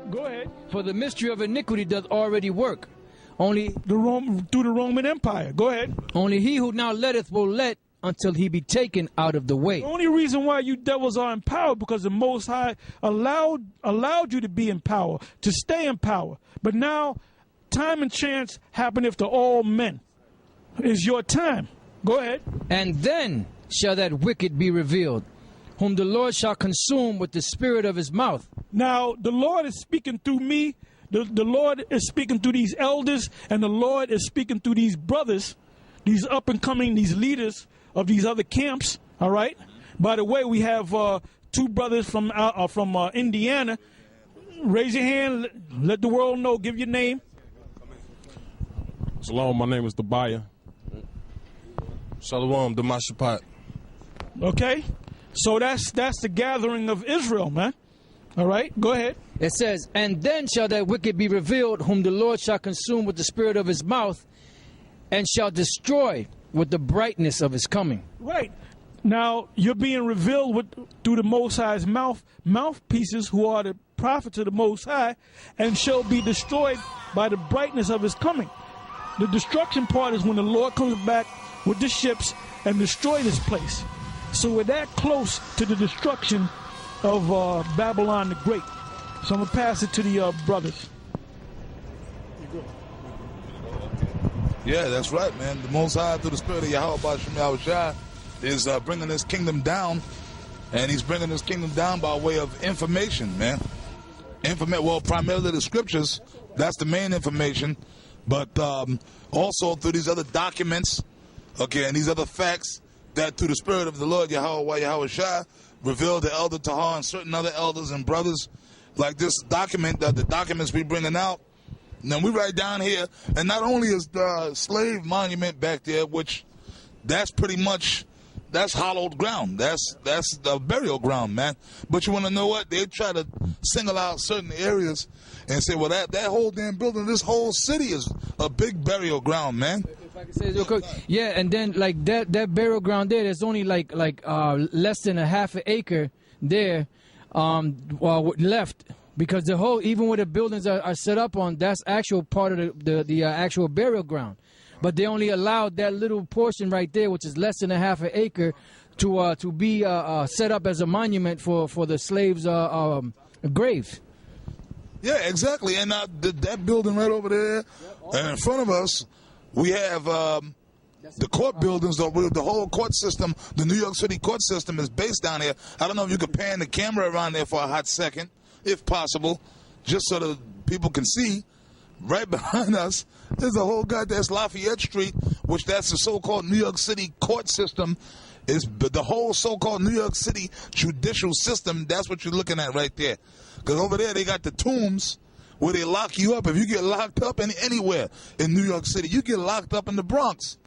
Go ahead. For the mystery of iniquity doth already work. Only through the Roman Empire. Go ahead. Only he who now letteth will let until he be taken out of the way. The only reason why you devils are in power because the Most High allowed you to be in power, to stay in power. But now, time and chance happeneth to all men. It's your time. Go ahead. And then shall that wicked be revealed, whom the Lord shall consume with the spirit of his mouth. Now, the Lord is speaking through me. The Lord is speaking through these elders, and the Lord is speaking through these brothers, these up-and-coming, these leaders of these other camps, all right? By the way, we have two brothers from Indiana. Raise your hand. Let the world know. Give your name. Shalom, my name is Tobiah. Shalom, Damashapat. Okay? So that's the gathering of Israel, man. All right? Go ahead. It says, and then shall that wicked be revealed, whom the Lord shall consume with the spirit of his mouth, and shall destroy with the brightness of his coming. Right. Now, you're being revealed through the Most High's mouthpieces, who are the prophets of the Most High, and shall be destroyed by the brightness of his coming. The destruction part is when the Lord comes back with the ships and destroy this place. So we're that close to the destruction of Babylon the Great. So I'm going to pass it to the brothers. Yeah, that's right, man. The Most High, through the Spirit of Yahweh B'Shem Yahushua, is bringing his kingdom down, and he's bringing his kingdom down by way of information, man. Well, primarily the scriptures, that's the main information, but also through these other documents, okay, and these other facts that through the Spirit of the Lord Yahweh Yahushua revealed to Elder Tahar and certain other elders and brothers, like this document, the documents we bringing out. Now we right down here, and not only is the slave monument back there, which that's pretty much, that's hallowed ground. That's the burial ground, man. But you want to know what? They try to single out certain areas and say, well, that whole damn building, this whole city is a big burial ground, man. If I can say this real quick, yeah, and then like that burial ground there, there's only like less than a half an acre there left. Because the whole, even where the buildings are set up on, that's actual part of the actual burial ground. But they only allowed that little portion right there, which is less than a half an acre, to be set up as a monument for the slaves' graves. Yeah, exactly. And that building right over there, and in front of us, we have the court buildings, the whole court system, the New York City court system is based down here. I don't know if you could pan the camera around there for a hot second, if possible, just so that people can see. Right behind us, there's a whole goddamn Lafayette Street, which that's the so-called New York City court system. Is the whole so-called New York City judicial system. That's what you're looking at right there. Because over there they got the tombs where they lock you up. If you get locked up anywhere in New York City, you get locked up in the Bronx.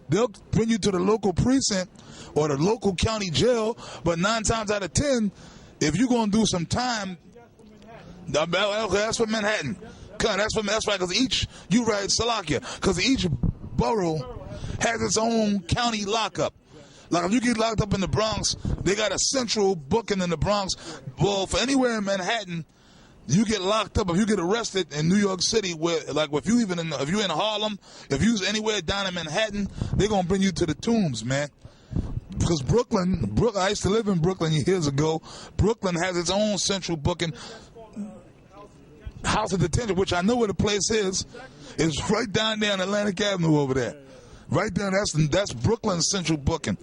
They'll bring you to the local precinct or the local county jail, but 9 times out of 10, if you're going to do some time, that's for Manhattan. That's right, because each borough has its own county lockup. Like if you get locked up in the Bronx, they got a central booking in the Bronx. Well, for anywhere in Manhattan, you get locked up. If you get arrested in New York City, where like if you're in Harlem, if you're anywhere down in Manhattan, they're gonna bring you to the tombs, man. Because Brooklyn, I used to live in Brooklyn years ago. Brooklyn has its own central booking. House of Detention, which I know where the place is right down there on Atlantic Avenue over there. Right there, that's Brooklyn's central booking.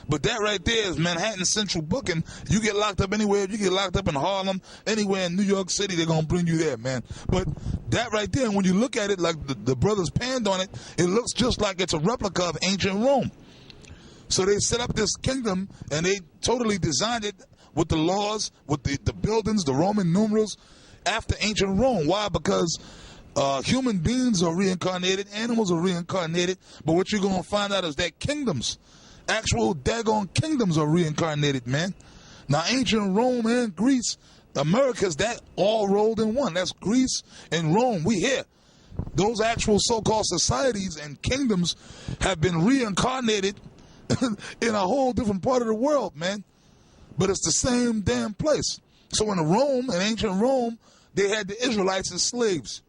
But that right there is Manhattan central booking. You get locked up anywhere. You get locked up in Harlem, anywhere in New York City, they're going to bring you there, man. But that right there, when you look at it, like the brothers panned on it, it looks just like it's a replica of ancient Rome. So they set up this kingdom, and they totally designed it with the laws, with the buildings, the Roman numerals, after ancient Rome. Why? Because human beings are reincarnated, animals are reincarnated, but what you're going to find out is that kingdoms, actual daggone kingdoms are reincarnated, man. Now, ancient Rome and Greece, America's that all rolled in one. That's Greece and Rome. We here. Those actual so-called societies and kingdoms have been reincarnated in a whole different part of the world, man. But it's the same damn place. So in ancient Rome, they had the Israelites as slaves.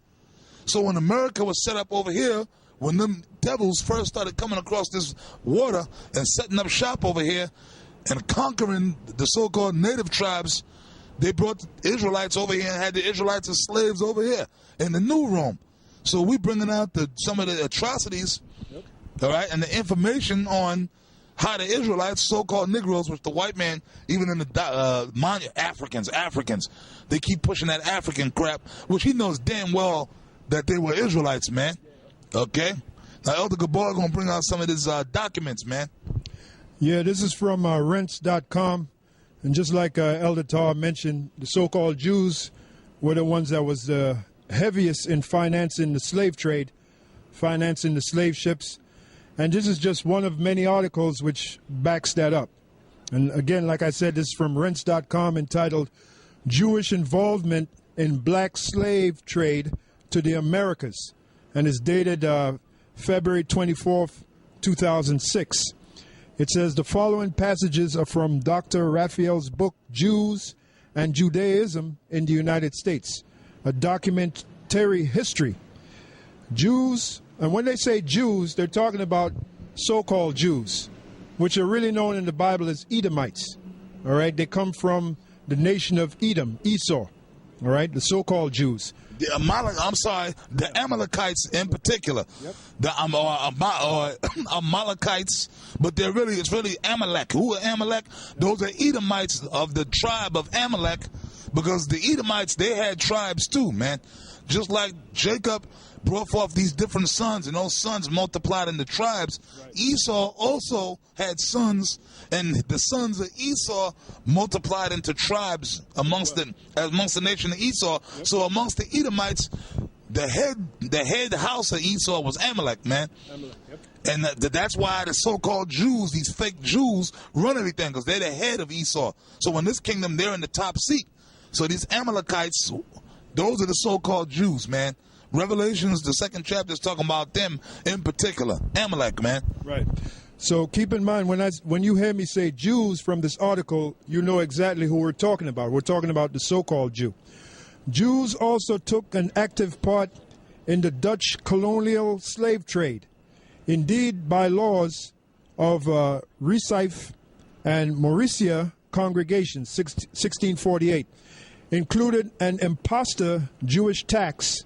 So when America was set up over here, when them devils first started coming across this water and setting up shop over here and conquering the so-called native tribes, they brought the Israelites over here and had the Israelites as slaves over here in the New Rome. So we bringing out some of the atrocities, all right, and the information on how the Israelites, so-called Negroes, which the white man, even in the Africans, they keep pushing that African crap, which he knows damn well that they were Israelites, man. Okay? Now, Elder Gabar going to bring out some of these documents, man. Yeah, this is from rents.com. And just like Elder Tar mentioned, the so-called Jews were the ones that was the heaviest in financing the slave trade, financing the slave ships. And this is just one of many articles which backs that up. And again, like I said, this is from rents.com entitled Jewish Involvement in Black Slave Trade to the Americas. And it's dated February 24th, 2006. It says the following passages are from Dr. Raphael's book, Jews and Judaism in the United States, a documentary history. Jews, and when they say Jews, they're talking about so-called Jews, which are really known in the Bible as Edomites. All right, they come from the nation of Edom, Esau. All right, the so-called Jews. The Amalekites in particular, the Amalekites, but it's really Amalek. Who are Amalek? Those are Edomites of the tribe of Amalek, because the Edomites, they had tribes too, man. Just like Jacob brought forth these different sons, and those sons multiplied into tribes. Right. Esau also had sons, and the sons of Esau multiplied into tribes amongst the nation of Esau. Yep. So amongst the Edomites, the head house of Esau was Amalek, man. Amalek, yep. And that's why the so-called Jews, these fake Jews, run everything, because they're the head of Esau. So in this kingdom, they're in the top seat. So these Amalekites, those are the so-called Jews, man. Revelations, the 2nd chapter, is talking about them in particular. Amalek, man. Right. So keep in mind, when you hear me say Jews from this article, you know exactly who we're talking about. We're talking about the so-called Jew. Jews also took an active part in the Dutch colonial slave trade. Indeed, by laws of Recife and Mauritia congregations, 1648, included an imposter Jewish tax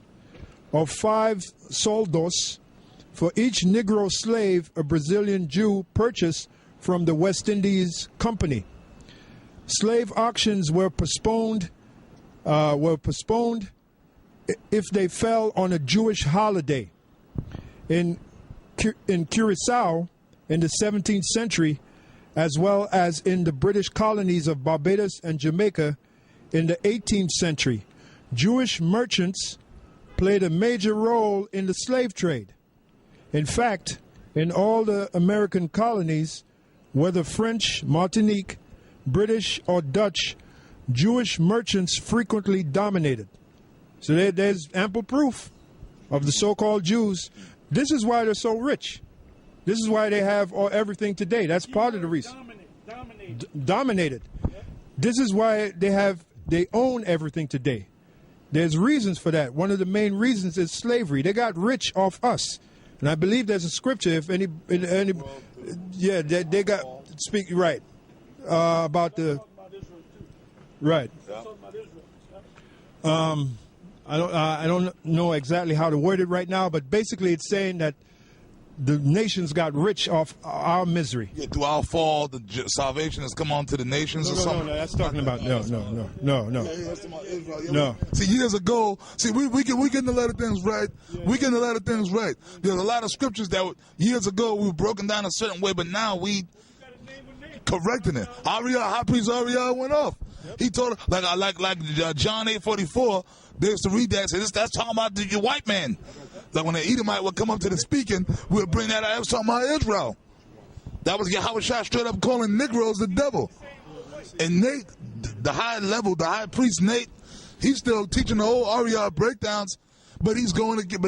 of 5 soldos for each Negro slave a Brazilian Jew purchased from the West Indies Company. Slave auctions were postponed if they fell on a Jewish holiday. In Curacao in the 17th century, as well as in the British colonies of Barbados and Jamaica in the 18th century, Jewish merchants played a major role in the slave trade. In fact, in all the American colonies, whether French, Martinique, British, or Dutch, Jewish merchants frequently dominated. So there's ample proof of the so-called Jews. This is why they're so rich. This is why they have everything today. That's part of the reason. Dominated. Yep. This is why they own everything today. There's reasons for that. One of the main reasons is slavery. They got rich off us. And I believe there's a scripture, if any yeah, they got, speak, right, about the, right. I don't know exactly how to word it right now, but basically it's saying that the nations got rich off our misery. Yeah, through our fall, the salvation has come on to the nations or something? No, that's talking about, no. See, years ago, we getting a lot of things right. Yeah. We getting a lot of things right. There's a lot of scriptures that years ago we were broken down a certain way, but now we correcting it. High priest Ariel went off. Yep. He told like John 8:44. They used to read that and say, that's talking about the white man. Like when the Edomite would come up to the speaking, we would bring that out. It was talking about Israel. That was Yahweh Shah straight up calling Negroes the devil. And Nate, the high priest Nate, he's still teaching the whole Ariel breakdowns, but he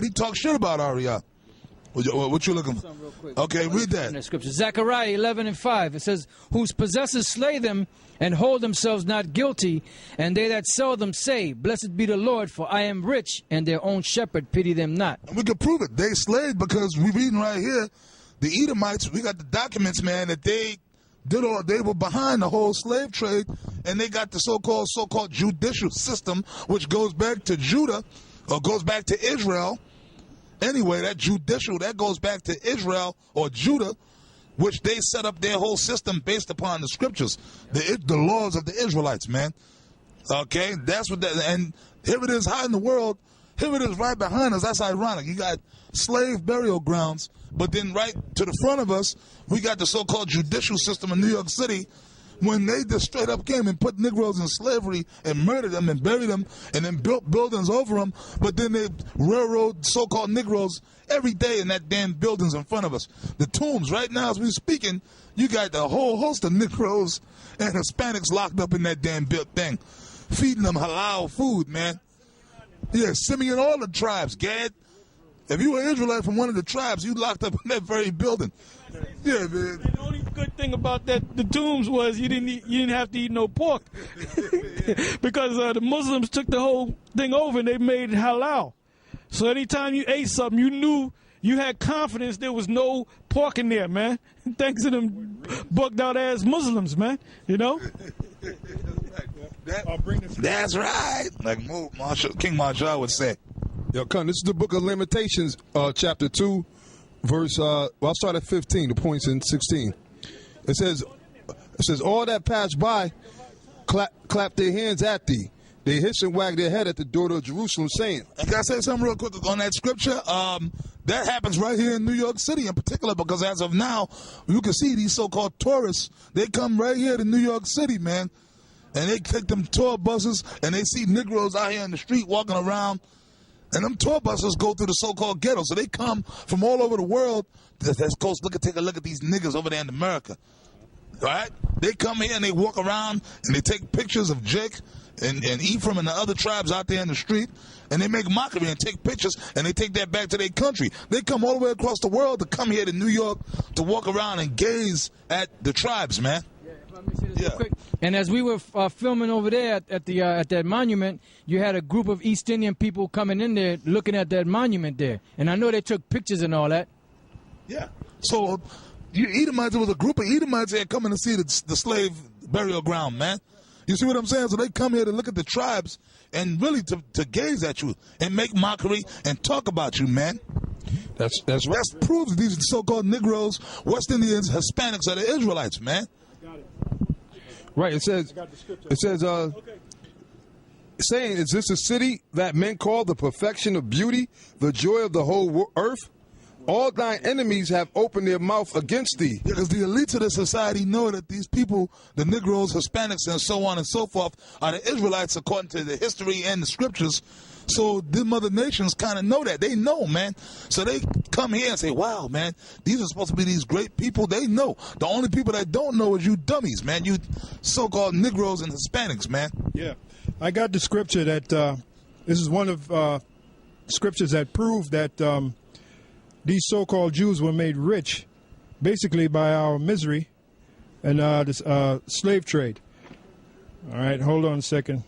talks shit about Ariel. What you looking for? Okay, read In the that. scripture, Zechariah 11:5. It says, "Whose possessors slay them and hold themselves not guilty, and they that sell them say, Blessed be the Lord, for I am rich, and their own shepherd pity them not." And we can prove it. They slaved because we reading right here, the Edomites, we got the documents, man, that they were behind the whole slave trade, and they got the so-called judicial system, which goes back to Judah, or goes back to Israel. Anyway, that goes back to Israel or Judah, which they set up their whole system based upon the scriptures, the laws of the Israelites, man. Okay, that's what that, and here it is high in the world. Here it is right behind us. That's ironic. You got slave burial grounds, but then right to the front of us, we got the so-called judicial system in New York City, when they just straight up came and put Negroes in slavery and murdered them and buried them and then built buildings over them, but then they railroad so-called Negroes every day in that damn buildings in front of us. The tombs, right now as we're speaking, you got the whole host of Negroes and Hispanics locked up in that damn built thing, feeding them halal food, man. Yeah, Simeon, all the tribes, Gad. If you were Israelite from one of the tribes, you locked up in that very building. Yeah, man. The only good thing about the tombs was you didn't have to eat no pork because the Muslims took the whole thing over and they made it halal. So anytime you ate something, you knew you had confidence there was no pork in there, man. Thanks to them bugged out ass Muslims, man. You know. That's right. Like King Marshall would say. Yo, come, this is the book of Lamentations, chapter 2, verse, I'll start at 15, the points in 16. It says, all that pass by clap their hands at thee. They hiss and wag their head at the daughter of Jerusalem, saying. And can I say something real quick on that scripture? That happens right here in New York City in particular, because as of now, you can see these so-called tourists, they come right here to New York City, man. And they take them tour buses, and they see Negroes out here in the street walking around. And them tour buses go through the so-called ghetto. So they come from all over the world. Let's go take a look at these niggas over there in America. All right? They come here and they walk around and they take pictures of Jake and Ephraim and the other tribes out there in the street. And they make mockery and take pictures and they take that back to their country. They come all the way across the world to come here to New York to walk around and gaze at the tribes, man. Real quick. And as we were filming over there at that monument, you had a group of East Indian people coming in there looking at that monument there. And I know they took pictures and all that. Yeah. So Edomites, there was a group of Edomites there coming to see the slave burial ground, man. You see what I'm saying? So they come here to look at the tribes and really to gaze at you and make mockery and talk about you, man. That's right. That proves these so-called Negroes, West Indians, Hispanics are the Israelites, man. Right, it says, saying, is this a city that men call the perfection of beauty, the joy of the whole earth? All thine enemies have opened their mouth against thee. Because the elites of the society know that these people, the Negroes, Hispanics, and so on and so forth, are the Israelites according to the history and the scriptures. So the mother nations kind of know that. They know, man. So they come here and say, wow, man, these are supposed to be these great people. They know. The only people that don't know is you dummies, man. You so-called Negroes and Hispanics, man. Yeah. I got the scripture that this is one of scriptures that prove that these so-called Jews were made rich basically by our misery and this slave trade. All right, hold on a second.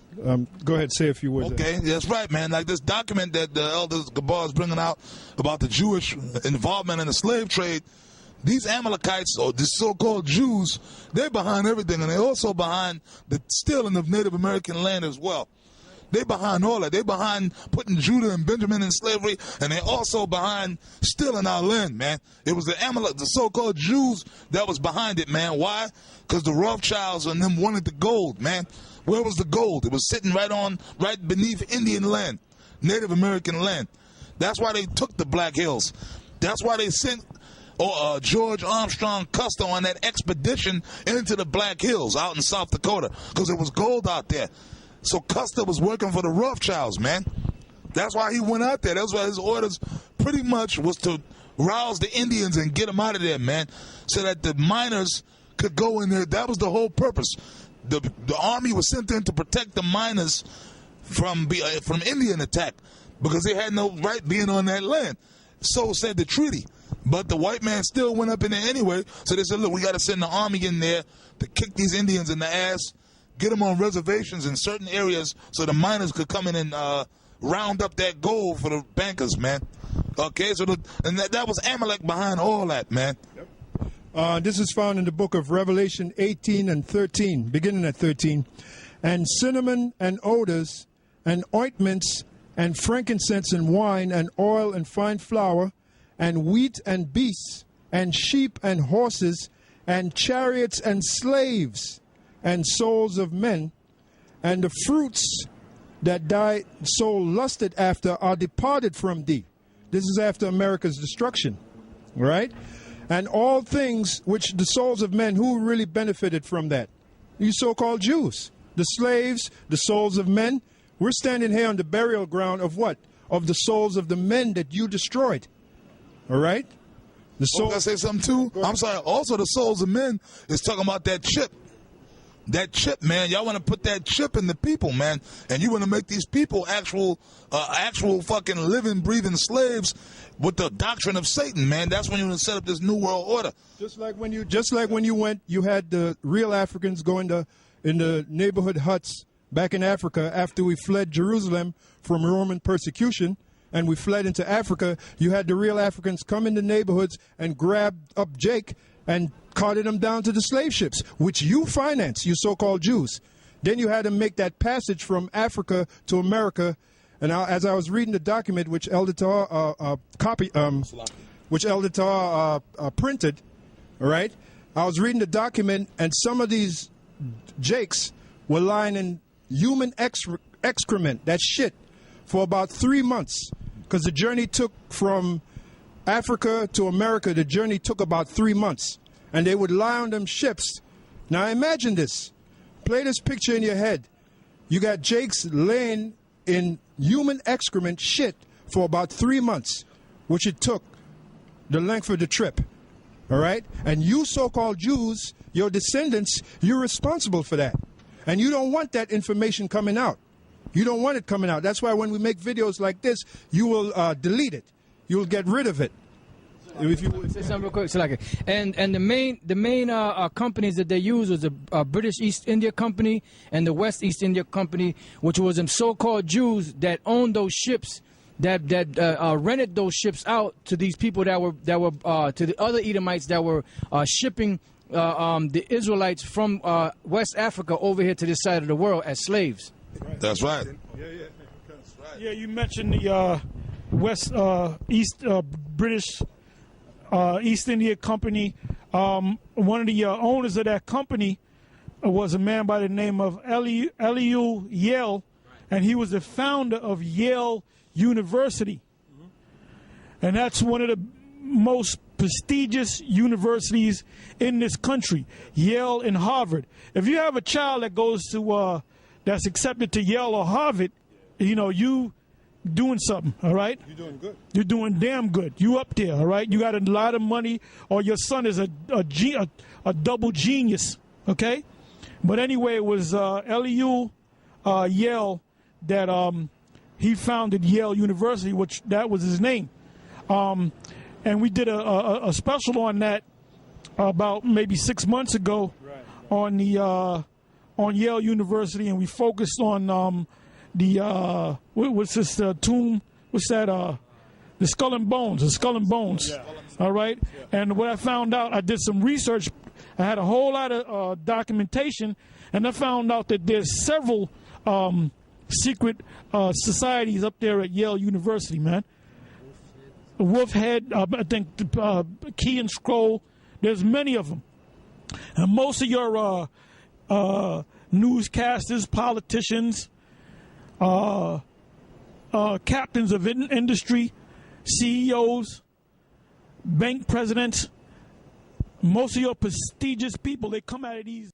Go ahead, say a few words. Okay, that's right, man. Like this document that the Elder Gabar is bringing out about the Jewish involvement in the slave trade, these Amalekites, or the so-called Jews, they're behind everything, and they're also behind the stealing of Native American land as well. They're behind all that. They're behind putting Judah and Benjamin in slavery, and they're also behind stealing our land, man. It was the so-called Jews that was behind it, man. Why? Because the Rothschilds and them wanted the gold, man. Where was the gold? It was sitting right beneath Indian land, Native American land. That's why they took the Black Hills. That's why they sent George Armstrong Custer on that expedition into the Black Hills out in South Dakota, because there was gold out there. So Custer was working for the Rothschilds, man. That's why he went out there. That's why his orders pretty much was to rouse the Indians and get them out of there, man, so that the miners could go in there. That was the whole purpose. The army was sent in to protect the miners from Indian attack, because they had no right being on that land. So said the treaty. But the white man still went up in there anyway. So they said, look, we got to send the army in there to kick these Indians in the ass, get them on reservations in certain areas so the miners could come in and round up that gold for the bankers, man. Okay, so that was Amalek behind all that, man. This is found in the book of Revelation 18 and 13, beginning at 13. And cinnamon and odors and ointments and frankincense and wine and oil and fine flour and wheat and beasts and sheep and horses and chariots and slaves and souls of men, and the fruits that thy soul lusted after are departed from thee. This is after America's destruction, right? And all things which the souls of men, who really benefited from that? You so-called Jews. The slaves, the souls of men. We're standing here on the burial ground of what? Of the souls of the men that you destroyed. All right? The soul. Can I say something too? I'm sorry. Also, the souls of men is talking about that chip. That chip, man. Y'all want to put that chip in the people, man. And you want to make these people actual fucking living, breathing slaves with the doctrine of Satan, man. That's when you want to set up this new world order. Just like when you went, you had the real Africans go in the neighborhood huts back in Africa after we fled Jerusalem from Roman persecution. And we fled into Africa. You had the real Africans come in the neighborhoods and grab up Jake and carted him down to the slave ships, which you financed, you so-called Jews. Then you had to make that passage from Africa to America. And as I was reading the document, which Elder Tar printed, all right, I was reading the document, and some of these Jakes were lying in human excrement, that shit, for about 3 months. Because the journey took from Africa to America, the journey took about 3 months. And they would lie on them ships. Now imagine this. Play this picture in your head. You got Jakes laying in human excrement shit for about 3 months, which it took the length of the trip. All right? And you so-called Jews, your descendants, you're responsible for that. And you don't want that information coming out. You don't want it coming out. That's why when we make videos like this, you will delete it. You'll get rid of it. If you say something real quick, Salaki. And the main companies that they used was the British East India Company and the West East India Company, which was them so-called Jews that owned those ships, that rented those ships out to these people that were to the other Edomites that were shipping the Israelites from West Africa over here to this side of the world as slaves. That's right. Yeah, you mentioned the East British East India Company. One of the owners of that company was a man by the name of Elihu Yale, and he was the founder of Yale University. And that's one of the most prestigious universities in this country, Yale and Harvard. If you have a child that goes to that's accepted to Yale or Harvard, you know, you doing something, all right? You're doing good. You're doing damn good. You up there, all right? You got a lot of money, or your son is a double genius, okay? But anyway, it was Elihu Yale that he founded Yale University, which that was his name. And we did a special on that about maybe 6 months ago on the on Yale University, and we focused on the what's this tomb? What's that? The Skull and Bones. The Skull and Bones. Yeah. All right. Yeah. And what I found out, I did some research. I had a whole lot of documentation, and I found out that there's several secret societies up there at Yale University, man. Wolfhead, I think Key and Scroll. There's many of them, and most of your newscasters, politicians, captains of industry, CEOs, bank presidents, most of your prestigious people, they come out of these